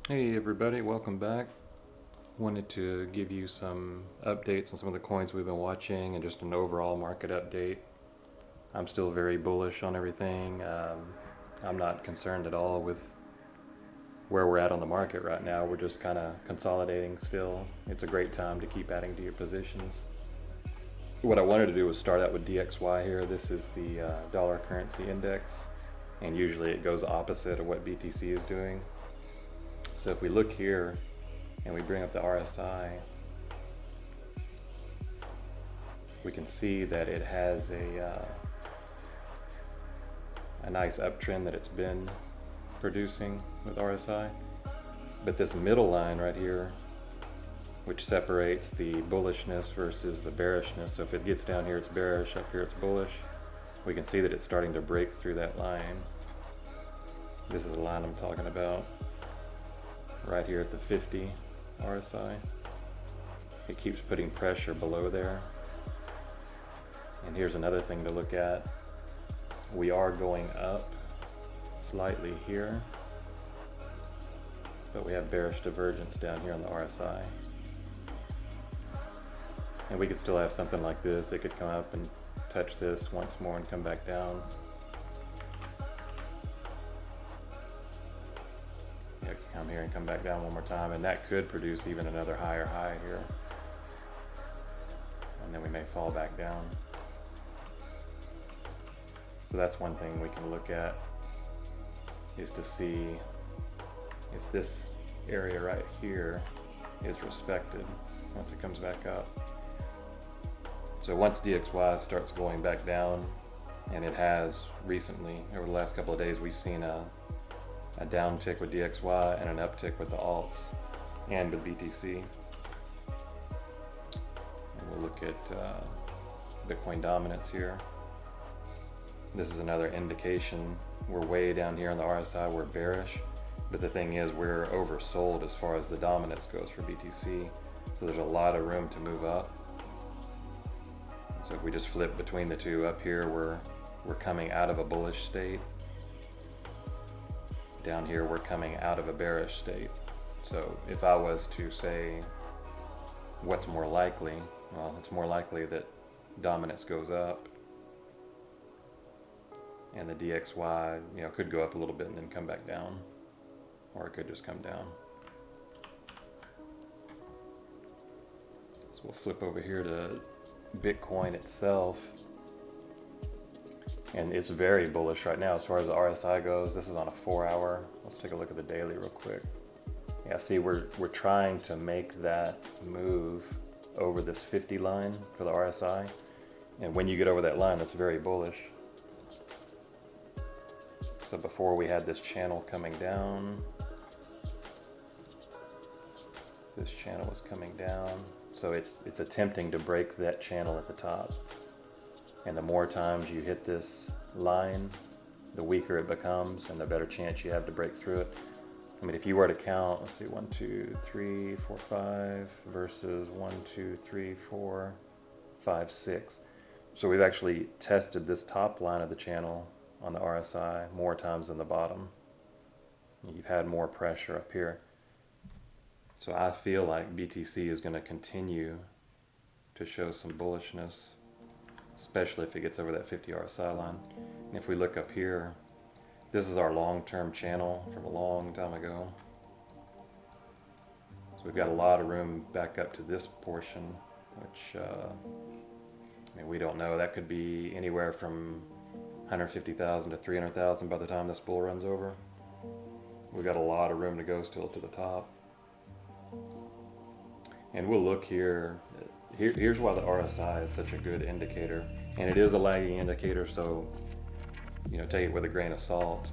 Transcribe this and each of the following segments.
Hey everybody, welcome back. Wanted to give you some updates on some of the coins we've been watching and just an overall market update. I'm still very bullish on everything. I'm not concerned at all with where we're at on the market right now. We're just kind of consolidating still. It's a great time to keep adding to your positions. What I wanted to do was start out with DXY here. This is the dollar currency index, and usually it goes opposite of what BTC is doing. So if we look here and we bring up the RSI, we can see that it has a nice uptrend that it's been producing with RSI. But this middle line right here, which separates the bullishness versus the bearishness. So if it gets down here, it's bearish, up here it's bullish. We can see that it's starting to break through that line. This is the line I'm talking about. Right here at the 50 RSI. It keeps putting pressure below there. And here's another thing to look at. We are going up slightly here, but we have bearish divergence down here on the RSI. And we could still have something like this. It could come up and touch this once more and come back down. Come here and come back down one more time, and that could produce even another higher high here, and then we may fall back down. So that's one thing we can look at, is to see if this area right here is respected once it comes back up. So once DXY starts going back down, and it has recently over the last couple of days, we've seen a downtick with DXY and an uptick with the alts and with BTC. And we'll look at Vechain Dominance here. This is another indication. We're way down here on the RSI, we're bearish, but the thing is we're oversold as far as the dominance goes for BTC, so there's a lot of room to move up. So if we just flip between the two, up here we're coming out of a bullish state. Down here we're coming out of a bearish state. So if I was to say what's more likely, well, it's more likely that dominance goes up and the DXY, could go up a little bit and then come back down, or it could just come down. So we'll flip over here to Bitcoin itself. And it's very bullish right now as far as the RSI goes. This is on a 4-hour. Let's take a look at the daily real quick. Yeah, see, we're trying to make that move over this 50 line for the RSI. And when you get over that line, that's very bullish. So before we had this channel coming down. This channel was coming down. So it's attempting to break that channel at the top. And the more times you hit this line, the weaker it becomes and the better chance you have to break through it. I mean, if you were to count, let's see, 1, 2, 3, 4, 5 versus 1, 2, 3, 4, 5, 6. So we've actually tested this top line of the channel on the RSI more times than the bottom. You've had more pressure up here. So I feel like BTC is going to continue to show some bullishness, especially if it gets over that 50 RSI line. And if we look up here, this is our long-term channel from a long time ago. So we've got a lot of room back up to this portion, which we don't know. That could be anywhere from 150,000 to 300,000 by the time this bull runs over. We've got a lot of room to go still to the top. And we'll look here. Here's why the RSI is such a good indicator, and it is a lagging indicator, so take it with a grain of salt.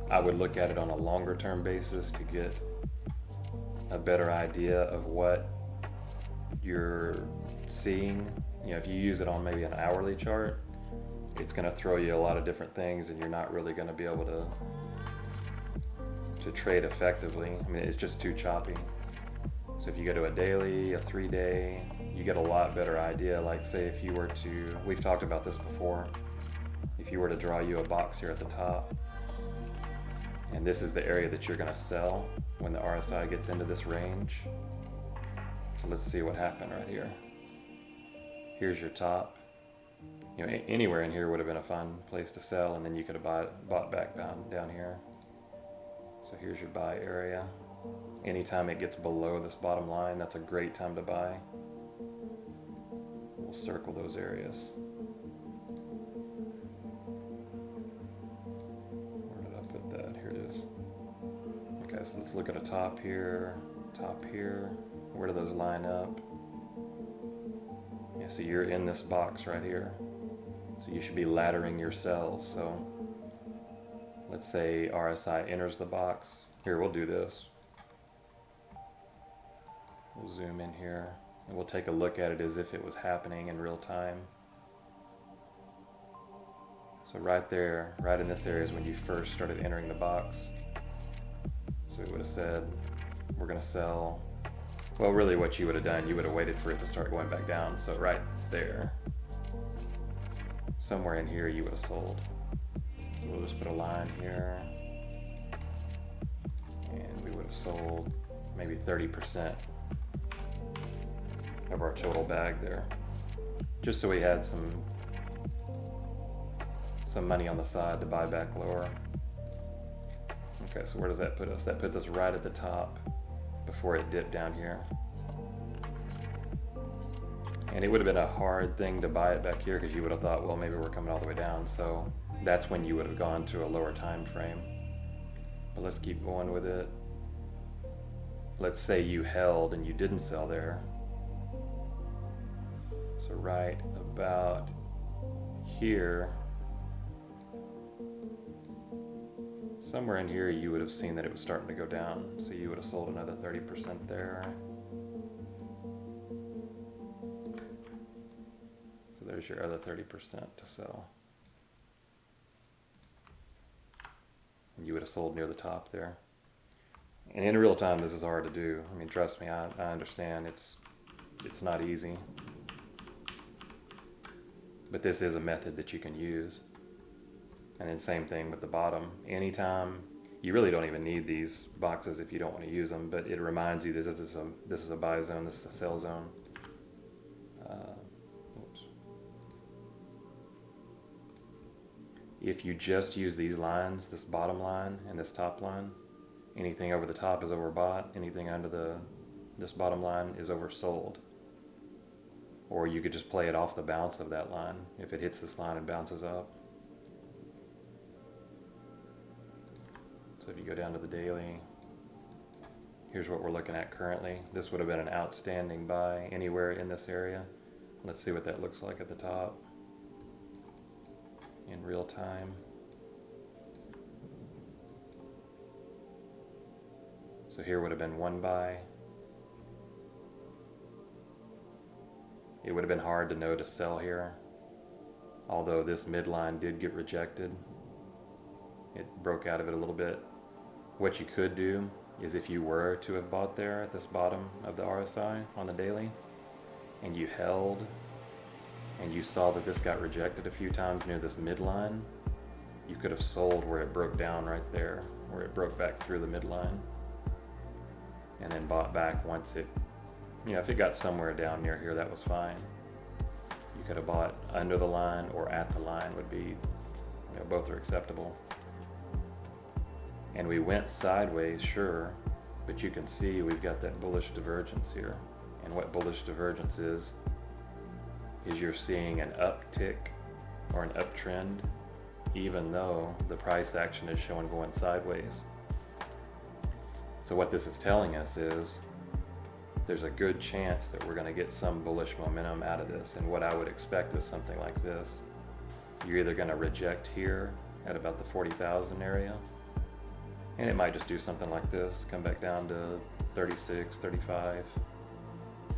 I would look at it on a longer term basis to get a better idea of what you're seeing. If you use it on maybe an hourly chart, it's going to throw you a lot of different things, and you're not really going to be able to trade effectively. I mean, it's just too choppy. So if you go to a daily, a 3-day, you get a lot better idea. Like say if you were to, we've talked about this before, if you were to draw you a box here at the top And this is the area that you're going to sell when the RSI gets into this range. So let's see what happened right here. Here's your top. You know, anywhere in here would have been a fun place to sell, and then you could have bought back down here. So here's your buy area. Anytime it gets below this bottom line, that's a great time to buy. We'll circle those areas. Where did I put that? Here it is. Okay, so let's look at a top here, top here. Where do those line up? Yeah, so you're in this box right here. So you should be laddering your sells. So let's say RSI enters the box. Here, we'll do this. We'll zoom in here and we'll take a look at it as if it was happening in real time. So right there, right in this area is when you first started entering the box. So we would have said, we're gonna sell. Well, really what you would have done, you would have waited for it to start going back down. So right there, somewhere in here you would have sold. So we'll just put a line here. And we would have sold maybe 30% of our total bag there. Just so we had some money on the side to buy back lower. Okay, so where does that put us? That puts us right at the top before it dipped down here. And it would have been a hard thing to buy it back here because you would have thought, well, maybe we're coming all the way down. So that's when you would have gone to a lower time frame. But let's keep going with it. Let's say you held and you didn't sell there. So right about here, somewhere in here you would have seen that it was starting to go down. So you would have sold another 30% there. So there's your other 30% to sell. And you would have sold near the top there. And in real time, this is hard to do. I mean, trust me, I understand it's not easy. But this is a method that you can use. And then same thing with the bottom. Anytime, you really don't even need these boxes if you don't want to use them, but it reminds you that this is a buy zone, this is a sell zone. If you just use these lines, this bottom line and this top line, anything over the top is overbought, anything under this bottom line is oversold. Or you could just play it off the bounce of that line. If it hits this line and bounces up. So if you go down to the daily, here's what we're looking at currently. This would have been an outstanding buy anywhere in this area. Let's see what that looks like at the top in real time. So here would have been one buy. It would have been hard to know to sell here, although this midline did get rejected. It broke out of it a little bit. What you could do is if you were to have bought there at this bottom of the RSI on the daily, and you held, and you saw that this got rejected a few times near this midline, you could have sold where it broke down right there, where it broke back through the midline, and then bought back once it, if it got somewhere down near here, that was fine. You could have bought under the line or at the line would be, both are acceptable. And we went sideways, sure, but you can see we've got that bullish divergence here. And what bullish divergence is you're seeing an uptick or an uptrend, even though the price action is showing going sideways. So what this is telling us is there's a good chance that we're going to get some bullish momentum out of this. And what I would expect is something like this. You're either going to reject here at about the 40,000 area, and it might just do something like this, come back down to 36, 35,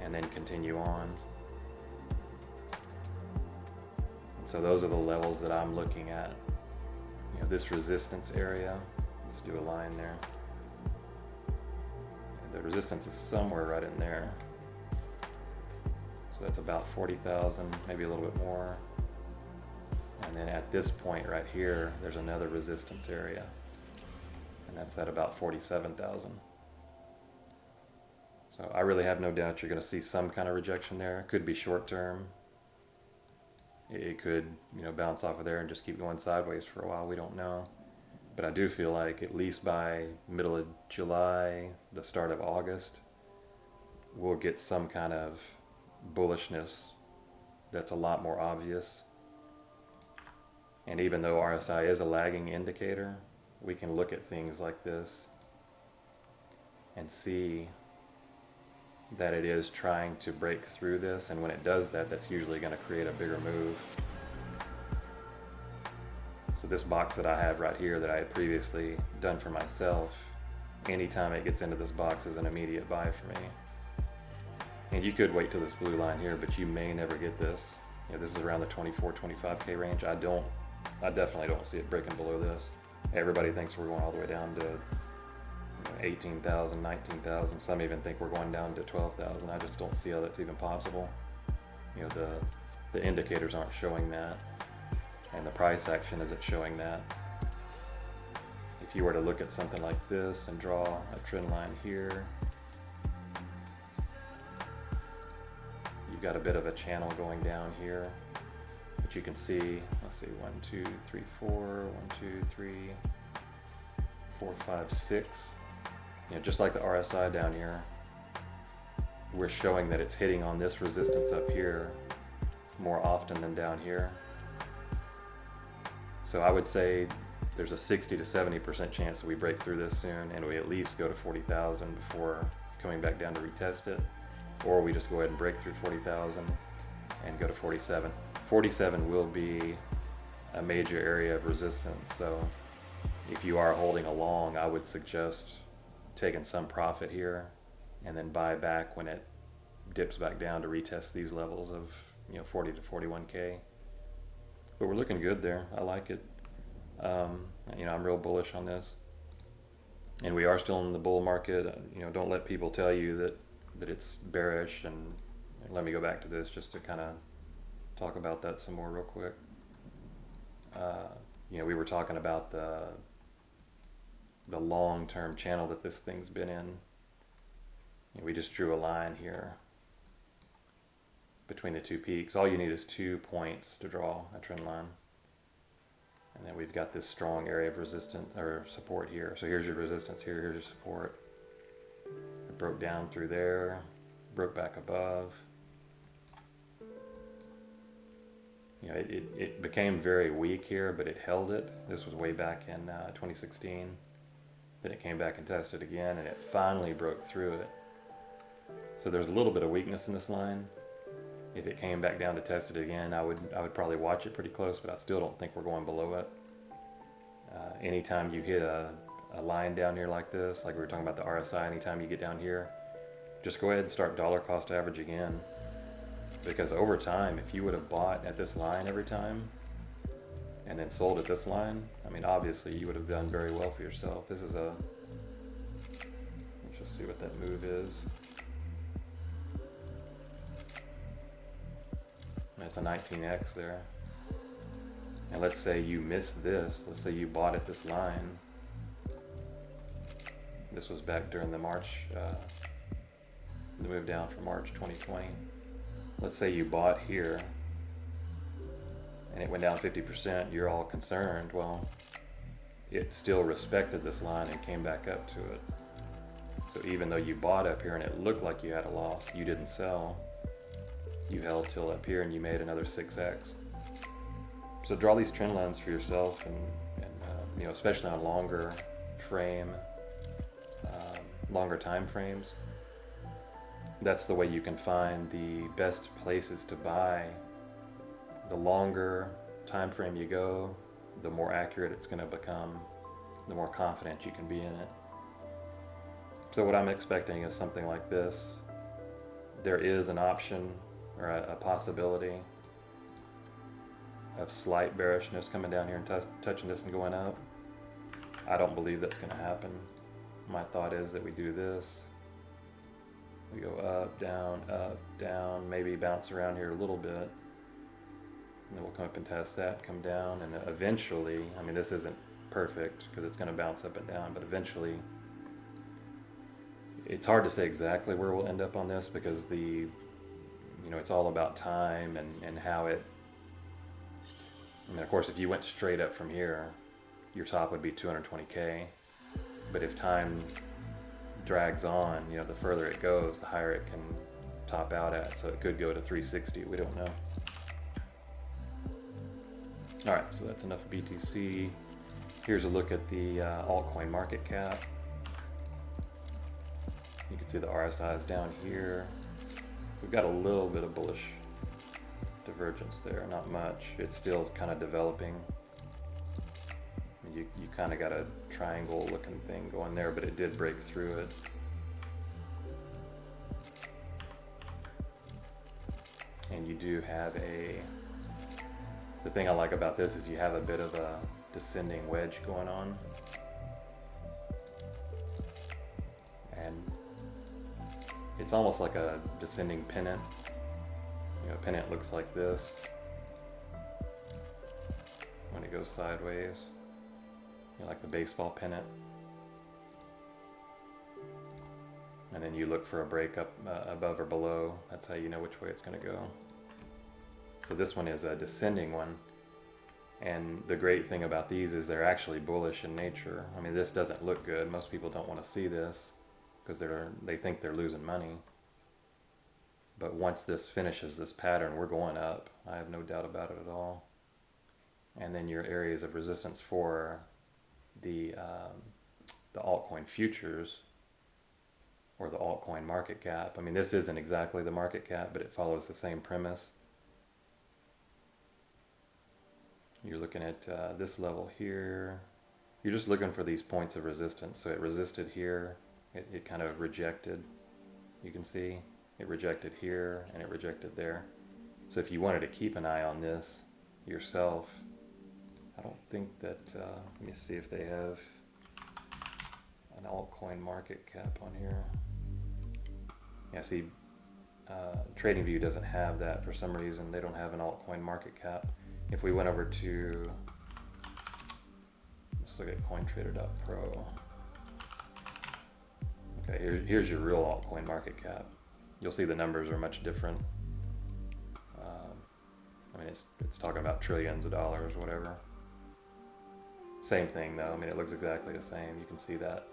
and then continue on. And so those are the levels that I'm looking at. This resistance area, let's do a line there. The resistance is somewhere right in there. So that's about 40,000, maybe a little bit more. And then at this point right here, there's another resistance area. And that's at about 47,000. So I really have no doubt you're going to see some kind of rejection there. It could be short term. It could, bounce off of there and just keep going sideways for a while. We don't know. But I do feel like at least by middle of July, the start of August, we'll get some kind of bullishness that's a lot more obvious. And even though RSI is a lagging indicator, we can look at things like this and see that it is trying to break through this, and when it does that, that's usually going to create a bigger move. So this box that I have right here that I had previously done for myself, anytime it gets into this box is an immediate buy for me. And you could wait till this blue line here, but you may never get this. This is around the 24, 25K range. I definitely don't see it breaking below this. Everybody thinks we're going all the way down to 18,000, 19,000. Some even think we're going down to 12,000. I just don't see how that's even possible. The indicators aren't showing that, and the price action isn't showing that. If you were to look at something like this and draw a trend line here, you've got a bit of a channel going down here, but you can see, let's see, 1, 2, 3, 4, 1, 2, 3, 4, 5, 6. Just like the RSI down here, we're showing that it's hitting on this resistance up here more often than down here. So I would say there's a 60 to 70% chance that we break through this soon and we at least go to 40,000 before coming back down to retest it, or we just go ahead and break through 40,000 and go to 47. 47 will be a major area of resistance, so if you are holding a long, I would suggest taking some profit here and then buy back when it dips back down to retest these levels of 40 to 41K. But we're looking good there. I like it. I'm real bullish on this, and we are still in the bull market. Don't let people tell you that it's bearish. And let me go back to this just to kind of talk about that some more real quick. We were talking about the long-term channel that this thing's been in. We just drew a line here between the two peaks. All you need is 2 points to draw a trend line. And then we've got this strong area of resistance or support here. So here's your resistance here, here's your support. It broke down through there, broke back above. It became very weak here, but it held it. This was way back in 2016. Then it came back and tested again, and it finally broke through it. So there's a little bit of weakness in this line. If it came back down to test it again, I would probably watch it pretty close, but I still don't think we're going below it. Anytime you hit a line down here like this, like we were talking about the RSI, anytime you get down here, just go ahead and start dollar cost average again. Because over time, if you would have bought at this line every time and then sold at this line, obviously you would have done very well for yourself. This is let's just see what that move is. That's a 19x there. And let's say you missed this. Let's say you bought at this line. This was back during the move down from March 2020. Let's say you bought here and it went down 50%. You're all concerned. Well, it still respected this line and came back up to it. So even though you bought up here and it looked like you had a loss, you didn't sell. You held till up here and you made another 6x. So draw these trend lines for yourself, and especially on longer time frames. That's the way you can find the best places to buy. The longer time frame you go, the more accurate it's going to become, the more confident you can be in it. So what I'm expecting is something like this. There is an option or a possibility of slight bearishness coming down here and touching this and going up. I don't believe that's going to happen. My thought is that we do this. We go up, down, maybe bounce around here a little bit. And then we'll come up and test that, come down, and eventually, this isn't perfect because it's going to bounce up and down, but eventually it's hard to say exactly where we'll end up on this because it's all about time and how it, I mean, of course, if you went straight up from here, your top would be 220K, but if time drags on, the further it goes, the higher it can top out at, so it could go to 360, we don't know. All right, so that's enough BTC. Here's a look at the Altcoin Marketcap. You can see the RSI is down here. We've got a little bit of bullish divergence there, not much. It's still kind of developing. You kind of got a triangle looking thing going there, but it did break through it. And you do have the thing I like about this is you have a bit of a descending wedge going on. And it's almost like a descending pennant. A pennant looks like this when it goes sideways, like the baseball pennant. And then you look for a break up above or below. That's how you know which way it's going to go. So this one is a descending one. And the great thing about these is they're actually bullish in nature. I mean, this doesn't look good. Most people don't want to see this because they think they're losing money. But once this finishes this pattern, we're going up. I have no doubt about it at all. And then your areas of resistance for the altcoin futures or the altcoin market cap. I mean, this isn't exactly the market cap, but it follows the same premise. You're looking at this level here. You're just looking for these points of resistance. So it resisted here. It kind of rejected. You can see it rejected here and it rejected there. So if you wanted to keep an eye on this yourself, I don't think that, let me see if they have an altcoin market cap on here. Yeah, see, TradingView doesn't have that for some reason. They don't have an altcoin market cap. If we went over to, let's look at CoinTrader.pro. Okay, here's your real altcoin market cap. You'll see the numbers are much different. I mean, it's talking about trillions of dollars, whatever. Same thing though. I mean, it looks exactly the same. You can see that.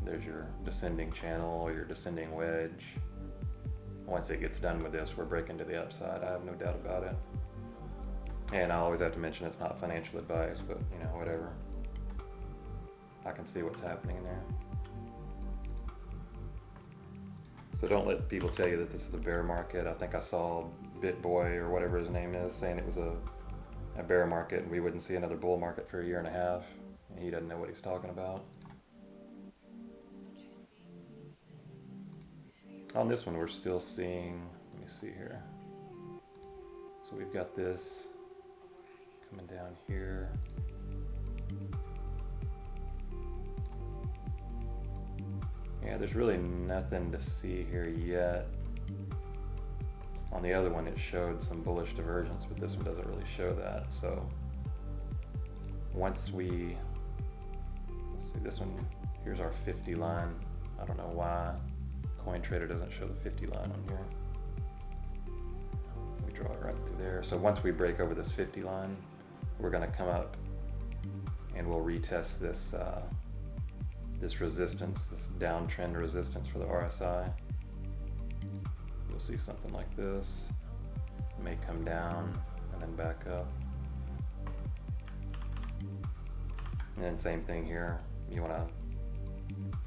There's your descending channel or your descending wedge. Once it gets done with this, we're breaking to the upside. I have no doubt about it. And I always have to mention it's not financial advice, but whatever. I can see what's happening there. So don't let people tell you that this is a bear market. I think I saw BitBoy or whatever his name is saying it was a bear market and we wouldn't see another bull market for a year and a half. And he doesn't know what he's talking about. On this one, we're still seeing, let me see here. So we've got this coming down here. Yeah, there's really nothing to see here yet. On the other one, it showed some bullish divergence, but this one doesn't really show that. So once we, let's see, this one, here's our 50 line. I don't know why CoinTrader doesn't show the 50 line on here. We draw it right through there. So once we break over this 50 line, we're going to come up and we'll retest this this resistance, this downtrend resistance for the RSI. You'll see something like this. It may come down and then back up. And then same thing here. You want to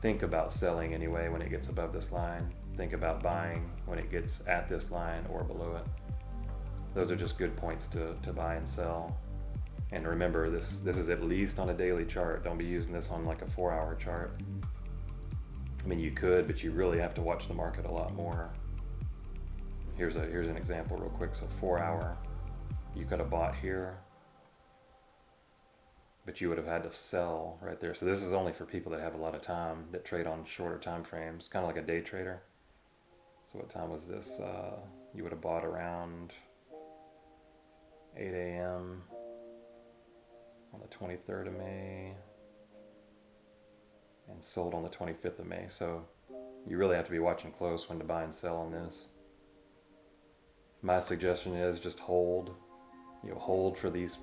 think about selling anyway when it gets above this line. Think about buying when it gets at this line or below it. Those are just good points to buy and sell. And remember, this is at least on a daily chart. Don't be using this on like a 4-hour chart. I mean, you could, but you really have to watch the market a lot more. Here's an example real quick. So 4-hour, you could have bought here, but you would have had to sell right there. So this is only for people that have a lot of time, that trade on shorter time frames, kind of like a day trader. So what time was this? You would have bought around 8 a.m. on the 23rd of May and sold on the 25th of May. So you really have to be watching close when to buy and sell on this. My suggestion is just hold. Hold for these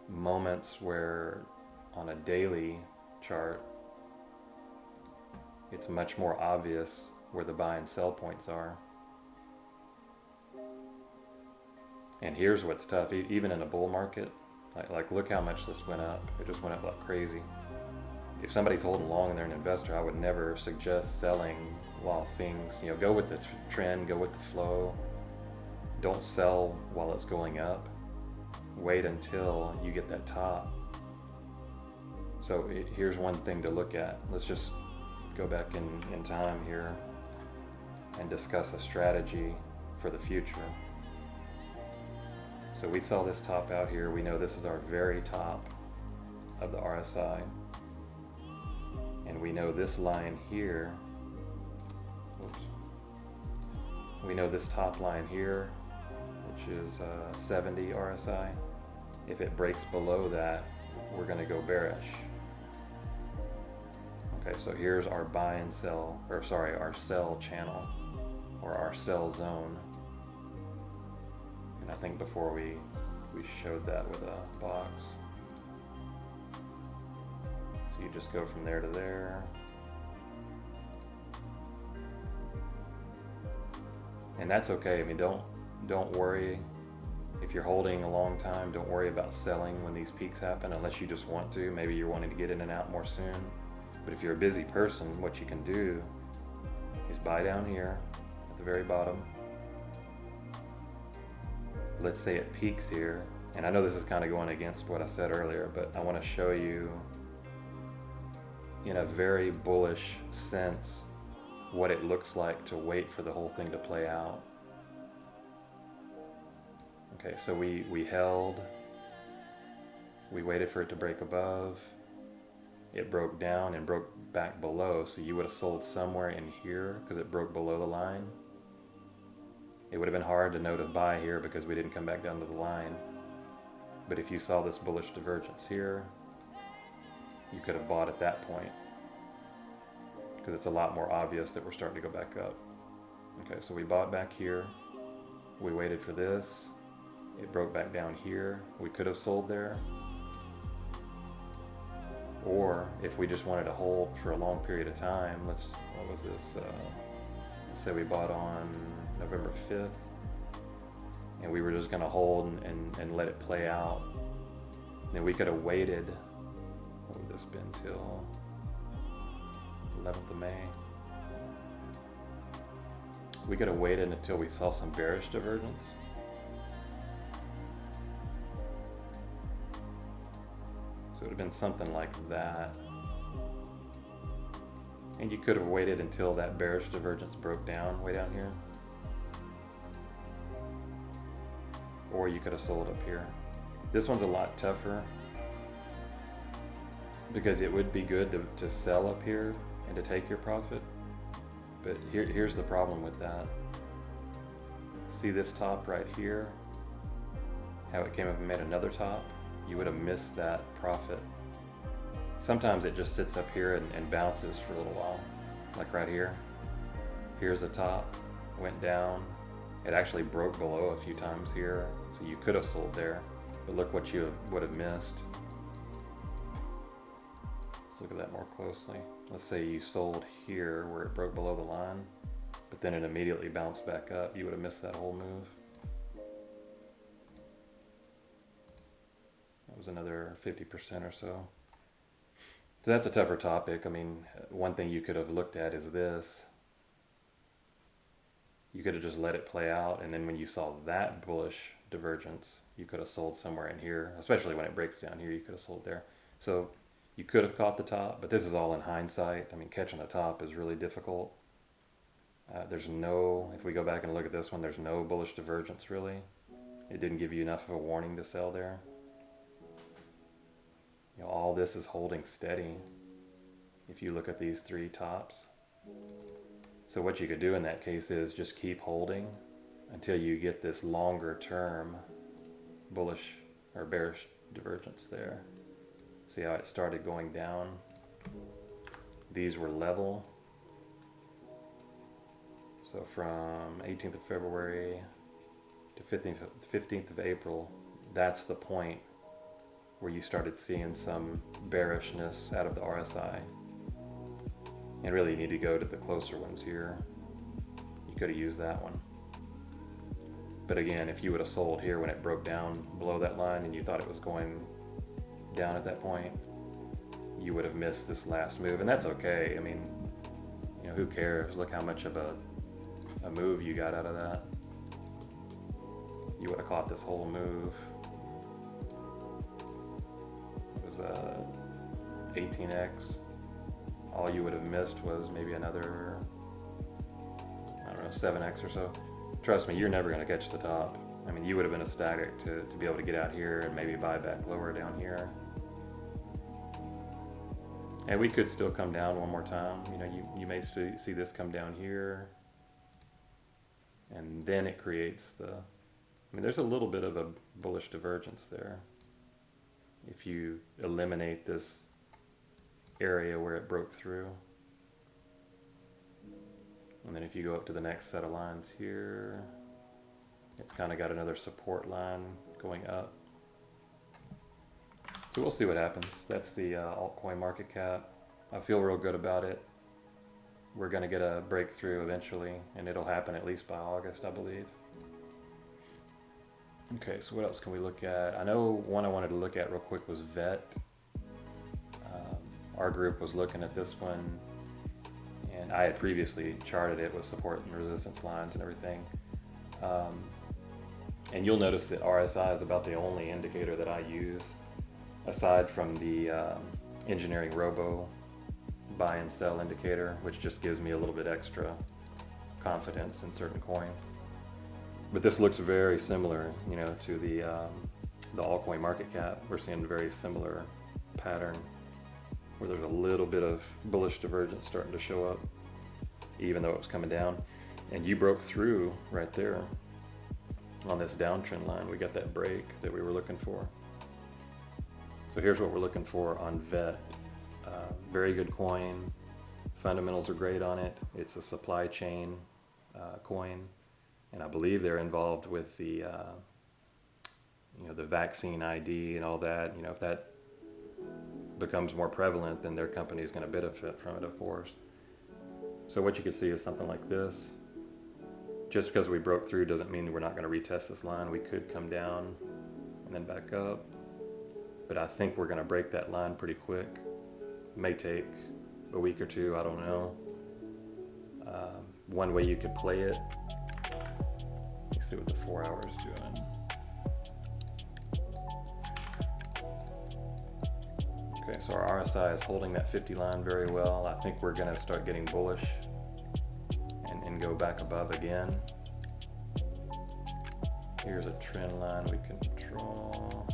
moments where on a daily chart it's much more obvious where the buy and sell points are. And here's what's tough, even in a bull market, like look how much this went up. It just went up like crazy. If somebody's holding long and they're an investor, I would never suggest selling while things, go with the trend, go with the flow. Don't sell while it's going up. Wait until you get that top. So here's one thing to look at. Let's just go back in time here and discuss a strategy for the future. So we saw this top out here. We know this is our very top of the RSI. And we know this line here, we know this top line here, which is 70 RSI. If it breaks below that, we're going to go bearish. Okay, so here's our buy and sell, our sell channel, or our sell zone. And I think before we showed that with a box. So you just go from there to there. And that's okay. I mean, don't worry if you're holding a long time. Don't worry about selling when these peaks happen, unless you just want to. Maybe you're wanting to get in and out more soon. But if you're a busy person, what you can do is buy down here at the very bottom. Let's say it peaks here. And I know this is kind of going against what I said earlier, but I want to show you in a very bullish sense what it looks like to wait for the whole thing to play out. Okay, so we held, we waited for it to break above, it broke down and broke back below, so you would have sold somewhere in here because it broke below the line. It would have been hard to know to buy here because we didn't come back down to the line. But if you saw this bullish divergence here, you could have bought at that point because it's a lot more obvious that we're starting to go back up. Okay, so we bought back here, we waited for this, it broke back down here, we could have sold there. Or if we just wanted to hold for a long period of time, let's say we bought on November 5th and we were just going to hold and let it play out. Then we could have waited, what would this been, till 11th of May. We could have waited until we saw some bearish divergence. So it would have been something like that. And you could have waited until that bearish divergence broke down way down here. Or you could have sold up here. This one's a lot tougher because it would be good to sell up here and to take your profit. But here's the problem with that. See this top right here? How it came up and made another top? You would have missed that profit. Sometimes it just sits up here and bounces for a little while, like right here. Here's the top, went down. It actually broke below a few times here, so you could have sold there, but look what you would have missed. Let's look at that more closely. Let's say you sold here where it broke below the line, but then it immediately bounced back up. You would have missed that whole move. That was another 50% or so. So that's a tougher topic. I mean, one thing you could have looked at is this. You could have just let it play out, and then when you saw that bullish divergence, you could have sold somewhere in here, especially when it breaks down here, you could have sold there. So you could have caught the top, but this is all in hindsight. I mean, catching the top is really difficult. There's no, if we go back and look at this one, there's no bullish divergence really. It didn't give you enough of a warning to sell there. You know, all this is holding steady if you look at these three tops. So what you could do in that case is just keep holding until you get this longer term bullish or bearish divergence there. See how it started going down? These were level. So from 18th of February to 15th of April, that's the point where you started seeing some bearishness out of the RSI. And really you need to go to the closer ones here. You could have used that one. But again, if you would have sold here when it broke down below that line and you thought it was going down at that point, you would have missed this last move, and that's okay. I mean, you know, who cares? Look how much of a move you got out of that. You would have caught this whole move. It was 18x. All you would have missed was maybe another, I don't know, 7x or so. Trust me, you're never going to catch the top. I mean, you would have been ecstatic to be able to get out here and maybe buy back lower down here. And we could still come down one more time. You know, you may see this come down here. And then it creates the, I mean, there's a little bit of a bullish divergence there. If you eliminate this area where it broke through. And then if you go up to the next set of lines here, it's kind of got another support line going up. So we'll see what happens. That's the Altcoin Marketcap. I feel real good about it. We're going to get a breakthrough eventually, and it'll happen at least by August, I believe. Okay, so what else can we look at? I know one I wanted to look at real quick was VET. Our group was looking at this one, and I had previously charted it with support and resistance lines and everything. And you'll notice that RSI is about the only indicator that I use, aside from the engineering robo buy and sell indicator, which just gives me a little bit extra confidence in certain coins. But this looks very similar, you know, to the Altcoin Marketcap. We're seeing a very similar pattern where there's a little bit of bullish divergence starting to show up, even though it was coming down. And you broke through right there on this downtrend line. We got that break that we were looking for. So here's what we're looking for on VET. Very good coin. Fundamentals are great on it. It's a supply chain coin, and I believe they're involved with the you know, the vaccine ID and all that. You know, if that becomes more prevalent, then their company is going to benefit from it, of course. So what you can see is something like this. Just because we broke through doesn't mean we're not going to retest this line. We could come down and then back up, but I think we're going to break that line pretty quick. It may take a week or two, I don't know. One way you could play it, let's see what the 4 hours is doing. Okay, so our RSI is holding that 50 line very well. I think we're going to start getting bullish and go back above again. Here's a trend line we can draw.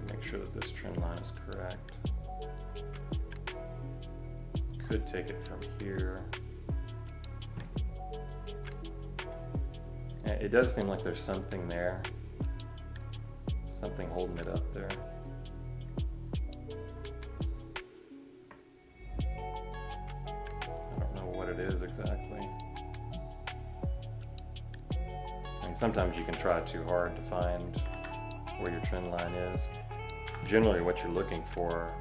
Make sure that this trend line is correct. Could take it from here. It does seem like there's something there. Something holding it up there. I don't know what it is exactly. I mean, sometimes you can try too hard to find where your trend line is. Generally what you're looking for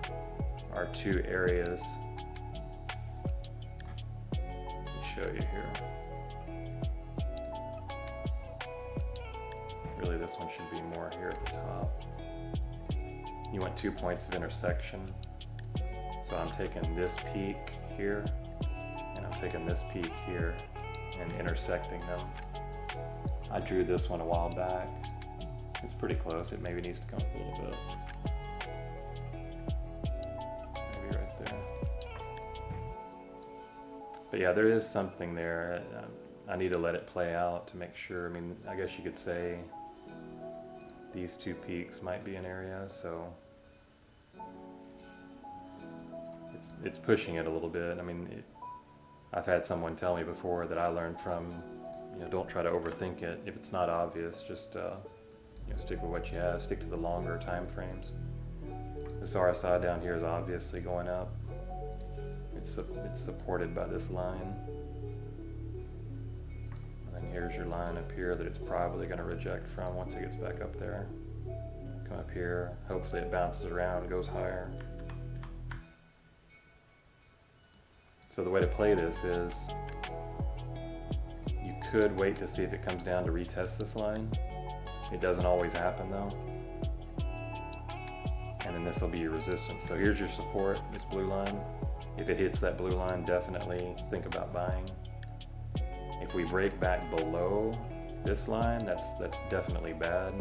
are two areas. Let me show you here. Really, this one should be more here at the top. You want 2 points of intersection. So I'm taking this peak here, and I'm taking this peak here, and intersecting them. I drew this one a while back. It's pretty close. It maybe needs to come up a little bit. Maybe right there. But yeah, there is something there. I need to let it play out to make sure. I mean, I guess you could say these two peaks might be an area, so it's pushing it a little bit. I mean, I've had someone tell me before that I learned from don't try to overthink it. If it's not obvious, just stick with what you have. Stick to the longer time frames. This RSI down here is obviously going up. It's supported by this line. And then here's your line up here that it's probably going to reject from once it gets back up there. Come up here. Hopefully it bounces around and goes higher. So the way to play this is you could wait to see if it comes down to retest this line. It doesn't always happen though. And then this will be your resistance. So here's your support, this blue line. If it hits that blue line, definitely think about buying. If we break back below this line, that's definitely bad.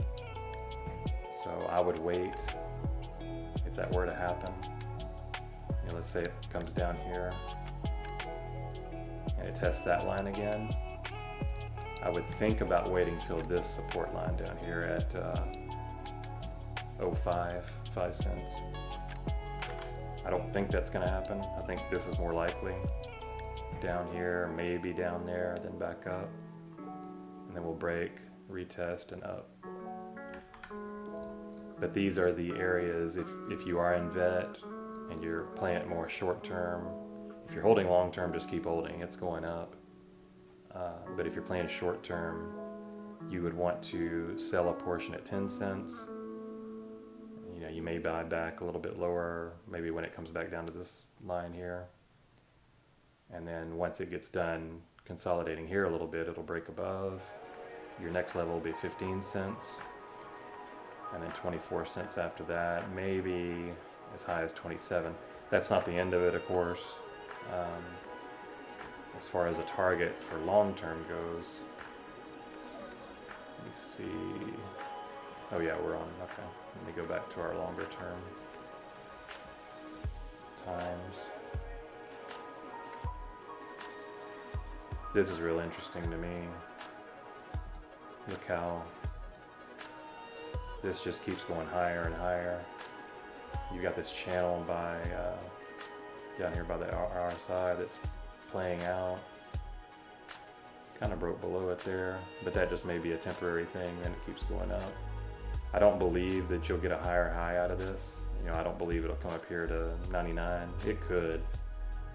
So I would wait if that were to happen. Let's say it comes down here and it tests that line again. I would think about waiting till this support line down here at 5 cents. I don't think that's going to happen. I think this is more likely. Down here, maybe down there, then back up. And then we'll break, retest, and up. But these are the areas, if you are in VET and you're playing it more short term, if you're holding long term, just keep holding, it's going up. But if you're playing short term, you would want to sell a portion at 10 cents. You may buy back a little bit lower, maybe when it comes back down to this line here. And then once it gets done consolidating here a little bit, it'll break above. Your next level will be 15 cents. And then 24 cents after that, maybe as high as 27. That's not the end of it, of course. As far as a target for long term goes, let me see. Oh yeah, we're on, okay. Let me go back to our longer term times. This is real interesting to me. Look how this just keeps going higher and higher. You got this channel by down here by the RSI that's playing out. Kind of broke below it there, but that just may be a temporary thing, and it keeps going up. I don't believe that you'll get a higher high out of this. I don't believe it'll come up here to 99. It could,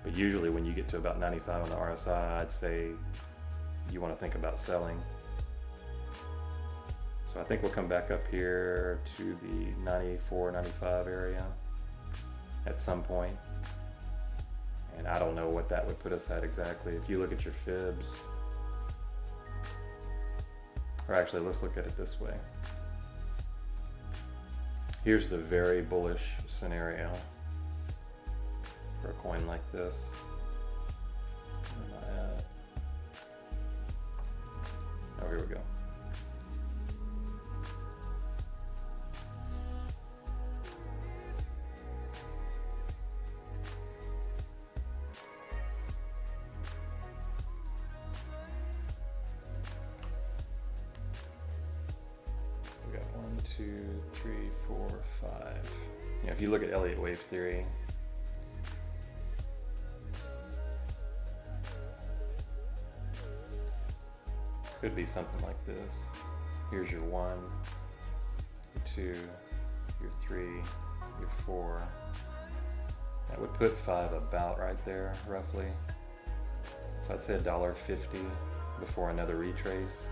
but usually when you get to about 95 on the RSI, I'd say you want to think about selling. So I think we'll come back up here to the 94, 95 area at some point. And I don't know what that would put us at exactly. If you look at your fibs, or actually let's look at it this way. Here's the very bullish scenario for a coin like this. Where am I at? Oh, here we go. We got 1, 2, 3, 4, 5. If you look at Elliott wave theory, could be something like this. Here's your 1, your 2, your 3, your 4. That would put 5 about right there, roughly. So I'd say $1.50 before another retrace.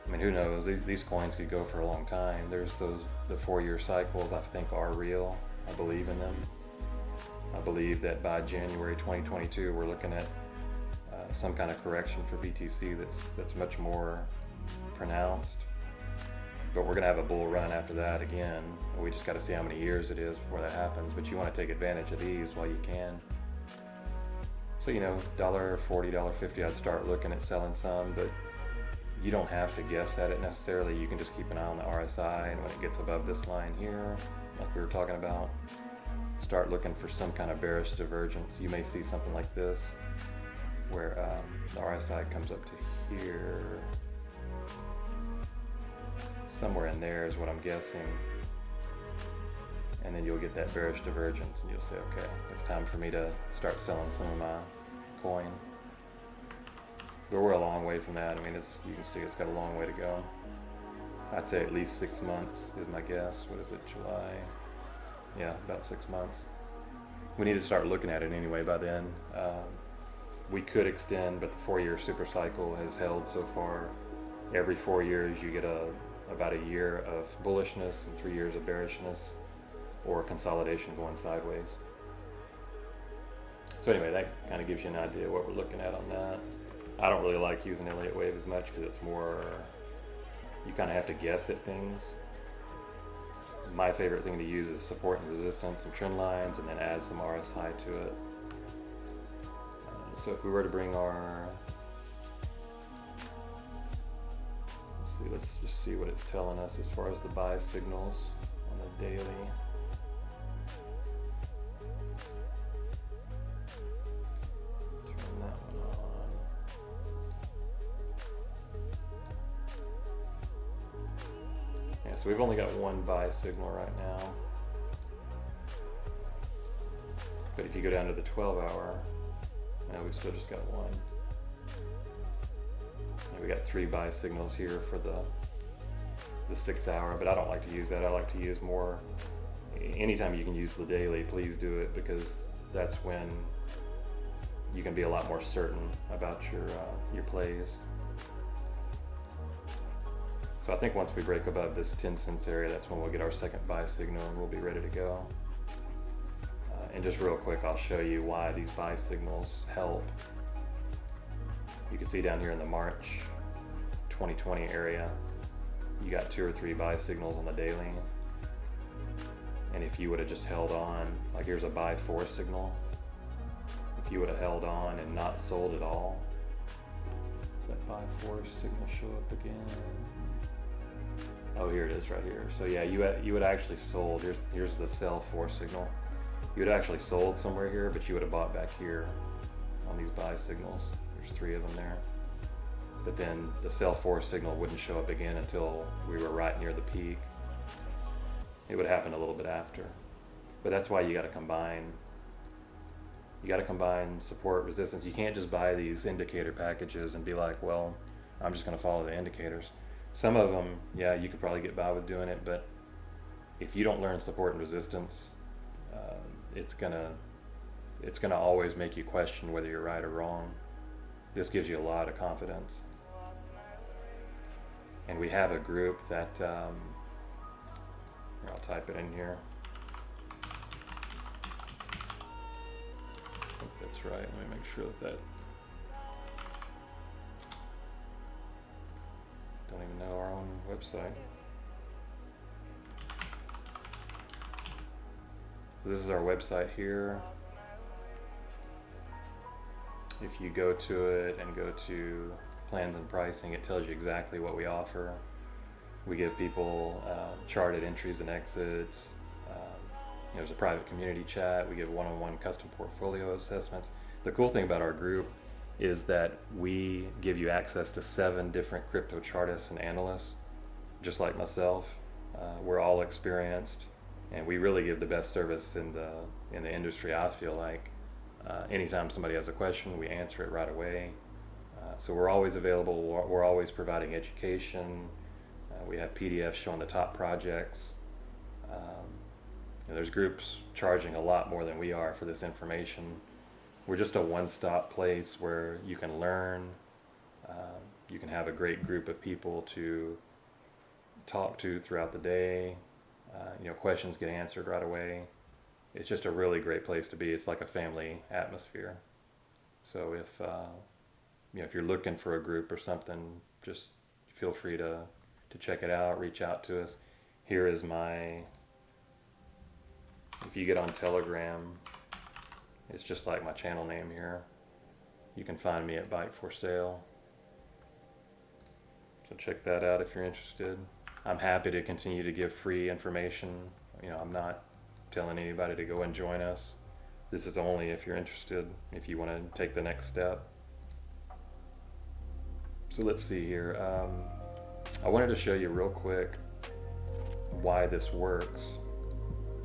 I mean, who knows? These coins could go for a long time. There's the 4-year cycles, I think, are real. I believe in them. I believe that by January 2022, we're looking at some kind of correction for BTC that's much more pronounced. But we're going to have a bull run after that again. We just got to see how many years it is before that happens. But you want to take advantage of these while you can. So, $1.40, $1.50, I'd start looking at selling some, but you don't have to guess at it necessarily. You can just keep an eye on the RSI, and when it gets above this line here, like we were talking about, start looking for some kind of bearish divergence. You may see something like this, where the RSI comes up to here. Somewhere in there is what I'm guessing. And then you'll get that bearish divergence, and you'll say, okay, it's time for me to start selling some of my coin. But we're a long way from that. I mean, you can see it's got a long way to go. I'd say at least 6 months is my guess. What is it, July? Yeah, about 6 months. We need to start looking at it anyway by then. We could extend, but the 4-year super cycle has held so far. Every 4 years you get about a year of bullishness and 3 years of bearishness, or consolidation going sideways. So anyway, that kind of gives you an idea of what we're looking at on that. I don't really like using Elliott Wave as much because it's more, you kind of have to guess at things. My favorite thing to use is support and resistance and trend lines, and then add some RSI to it. So if we were to bring our, let's just see what it's telling us as far as the buy signals on the daily. Turn that one on. Yeah, so we've only got one buy signal right now. But if you go down to the 12-hour, now we've still just got one. And we got 3 buy signals here for the 6-hour, but I don't like to use that. I like to use more, anytime you can use the daily, please do it, because that's when you can be a lot more certain about your plays. So I think once we break above this 10 cents area, that's when we'll get our second buy signal and we'll be ready to go. And just real quick, I'll show you why these buy signals help. You can see down here in the March 2020 area, you got 2 or 3 buy signals on the daily. And if you would have just held on, like here's a buy 4 signal. If you would have held on and not sold at all, does that buy 4 signal show up again? Oh, here it is right here. So yeah, you would actually sold, here's the sell 4 signal. You would actually sold somewhere here, but you would have bought back here on these buy signals. There's 3 of them there. But then the sell 4 signal wouldn't show up again until we were right near the peak. It would happen a little bit after. But that's why you got to combine. You got to combine support, resistance. You can't just buy these indicator packages and be like, well, I'm just going to follow the indicators. Some of them, yeah, you could probably get by with doing it, but if you don't learn support and resistance, it's gonna always make you question whether you're right or wrong. This gives you a lot of confidence. And we have a group that, here, I'll type it in here. I think that's right. Let me make sure that don't even know our own website. So this is our website here. If you go to it and go to plans and pricing, it tells you exactly what we offer. We give people charted entries and exits. There's a private community chat. We give one-on-one custom portfolio assessments. The cool thing about our group is that we give you access to 7 different crypto chartists and analysts, just like myself. We're all experienced, and we really give the best service in the industry, I feel like. Anytime somebody has a question, we answer it right away. So we're always available. We're always providing education. We have PDFs showing the top projects. There's groups charging a lot more than we are for this information. We're just a one-stop place where you can learn. You can have a great group of people to talk to throughout the day. Questions get answered right away. It's just a really great place to be. It's like a family atmosphere. So if you're looking for a group or something, just feel free to check it out, reach out to us. Here is if you get on Telegram, it's just like my channel name here. You can find me at Bike for Sale. So check that out if you're interested. I'm happy to continue to give free information. I'm not telling anybody to go and join us. This is only if you're interested, if you want to take the next step. So let's see here. I wanted to show you real quick why this works,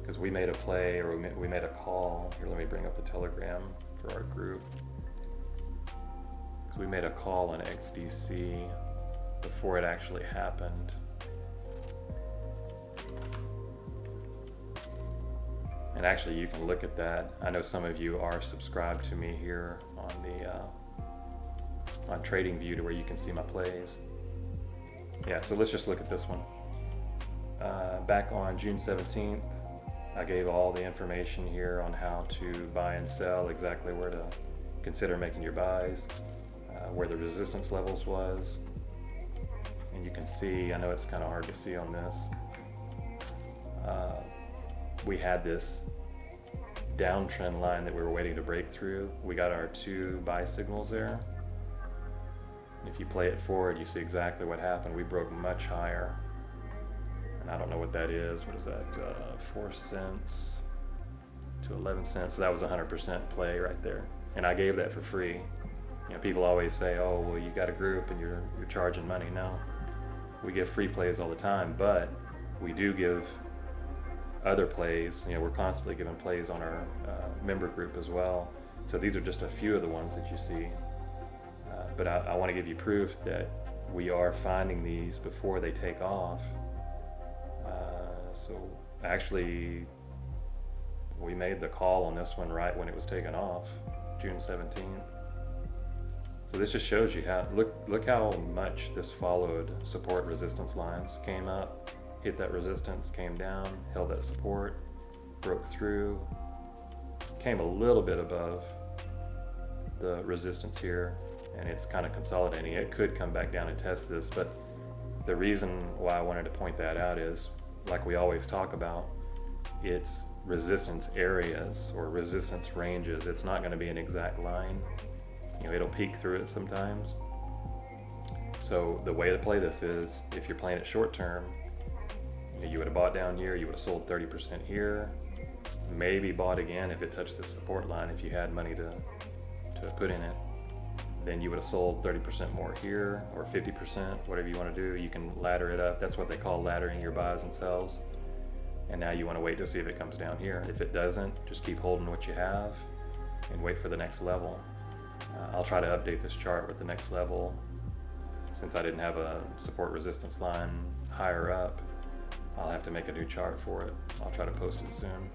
because we made a play, or we made a call. Here, let me bring up the Telegram for our group. So we made a call on XDC before it actually happened. And actually you can look at that. I know some of you are subscribed to me here on the on TradingView, to where you can see my plays. Yeah, so let's just look at this one. Back on June 17th, I gave all the information here on how to buy and sell, exactly where to consider making your buys, where the resistance levels was. And you can see, I know it's kind of hard to see on this, we had this downtrend line that we were waiting to break through. We got our 2 buy signals there. If you play it forward, you see exactly what happened. We broke much higher. And I don't know what that is. What is that? 4 cents to 11 cents. So that was 100% play right there. And I gave that for free. You know, people always say, oh, well, you got a group and you're charging money. No, we give free plays all the time, but we do give other plays. You know, we're constantly giving plays on our member group as well. So these are just a few of the ones that you see. But I want to give you proof that we are finding these before they take off. So actually, we made the call on this one right when it was taken off, June 17th. So this just shows you how, look how much this followed support resistance lines. Came up, hit that resistance, came down, held that support, broke through, came a little bit above the resistance here, and it's kind of consolidating. It could come back down and test this, but the reason why I wanted to point that out is, like we always talk about, it's resistance areas or resistance ranges. It's not going to be an exact line. You know, it'll peek through it sometimes. So the way to play this is, if you're playing it short term, you would have bought down here, you would have sold 30% here, maybe bought again if it touched the support line, if you had money to put in it. Then you would have sold 30% more here, or 50%, whatever you want to do. You can ladder it up. That's what they call laddering your buys and sells. And now you want to wait to see if it comes down here. If it doesn't, just keep holding what you have and wait for the next level. I'll try to update this chart with the next level. Since I didn't have a support resistance line higher up, I'll have to make a new chart for it. I'll try to post it soon.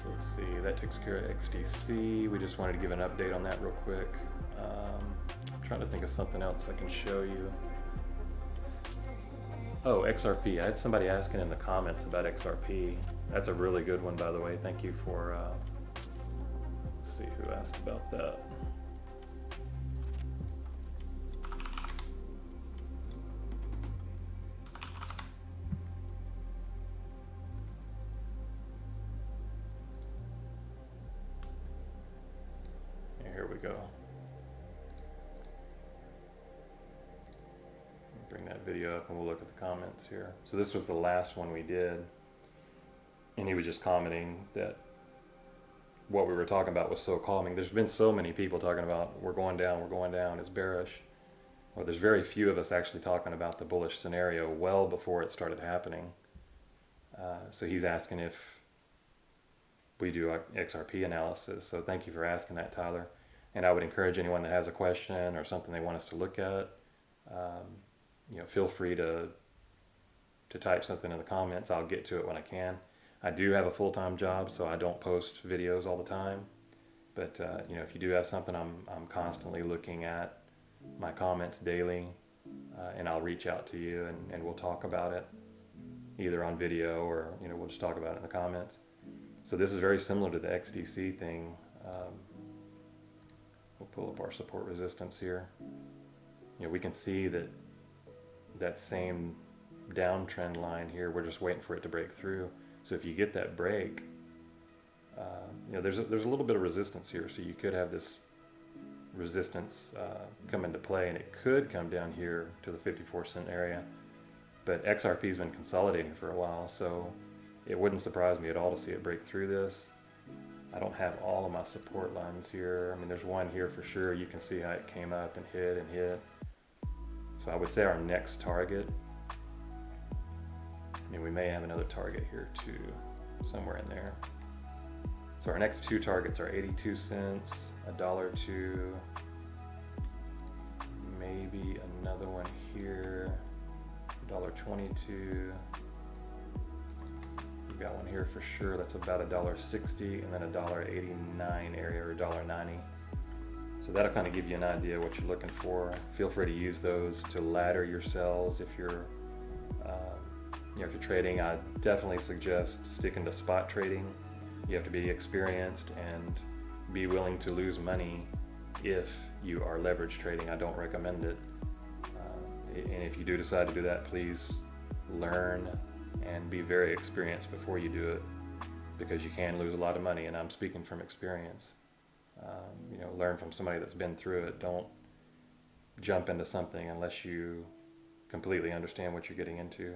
Let's see, that takes care of XDC. We just wanted to give an update on that real quick. I'm trying to think of something else I can show you. Oh, XRP. I had somebody asking in the comments about XRP. That's a really good one, by the way. Thank you for, let's see who asked about that. Here we go. Bring that video up and we'll look at the comments here. So this was the last one we did, and he was just commenting that what we were talking about was so calming. There's been so many people talking about we're going down, it's bearish. Well, there's very few of us actually talking about the bullish scenario well before it started happening. So he's asking if we do XRP analysis. So thank you for asking that, Tyler. And I would encourage anyone that has a question or something they want us to look at, you know, feel free to type something in the comments. I'll get to it when I can. I do have a full-time job, so I don't post videos all the time. But you know, if you do have something, I'm constantly looking at my comments daily, and I'll reach out to you and we'll talk about it, either on video or, you know, we'll just talk about it in the comments. So this is very similar to the XDC thing. We'll pull up our support resistance here. You know, we can see that same downtrend line here. We're just waiting for it to break through. So if you get that break, you know, there's a little bit of resistance here. So you could have this resistance come into play, and it could come down here to the 54-cent area. But XRP's been consolidating for a while, so it wouldn't surprise me at all to see it break through this. I don't have all of my support lines here. I mean, there's one here for sure. You can see how it came up and hit and hit. So I would say our next target, and we may have another target here too, somewhere in there. So our next two targets are 82 cents, $1.02, maybe another one here, $1.22. We've got one here for sure, that's about $1.60, and then a $1.89 area, or $1.90. So that'll kind of give you an idea what you're looking for. Feel free to use those to ladder your sells if you're if you're trading. I definitely suggest sticking to spot trading. You have to be experienced and be willing to lose money if you are leverage trading. I don't recommend it. And if you do decide to do that, please learn and be very experienced before you do it, because you can lose a lot of money, and I'm speaking from experience. Learn from somebody that's been through it. Don't jump into something unless you completely understand what you're getting into.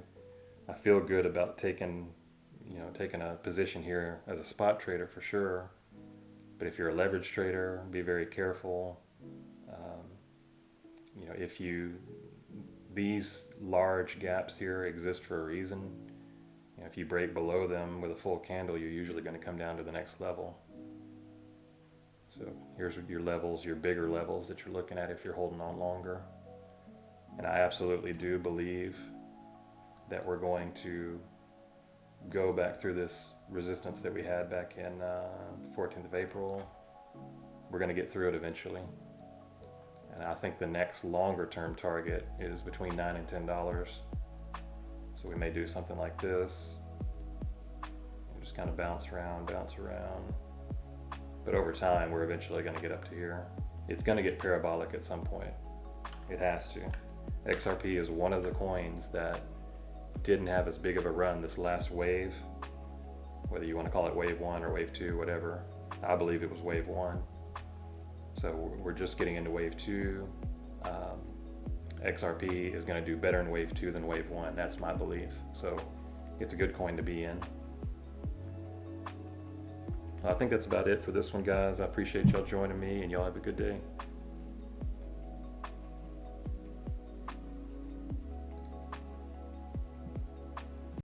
I feel good about taking a position here as a spot trader for sure, but if you're a leverage trader, be very careful. These large gaps here exist for a reason. If you break below them with a full candle, you're usually going to come down to the next level. So here's your levels, your bigger levels that you're looking at if you're holding on longer. And I absolutely do believe that we're going to go back through this resistance that we had back in 14th of April. We're going to get through it eventually. And I think the next longer term target is between $9 and $10. So we may do something like this. And just kind of bounce around. But over time, we're eventually going to get up to here. It's going to get parabolic at some point. It has to. XRP is one of the coins that didn't have as big of a run this last wave, whether you want to call it wave 1 or wave 2, whatever. I believe it was wave 1. So we're just getting into wave 2. XRP is going to do better in wave 2 than wave 1. That's my belief. So it's a good coin to be in. I think that's about it for this one, guys. I appreciate y'all joining me, and y'all have a good day.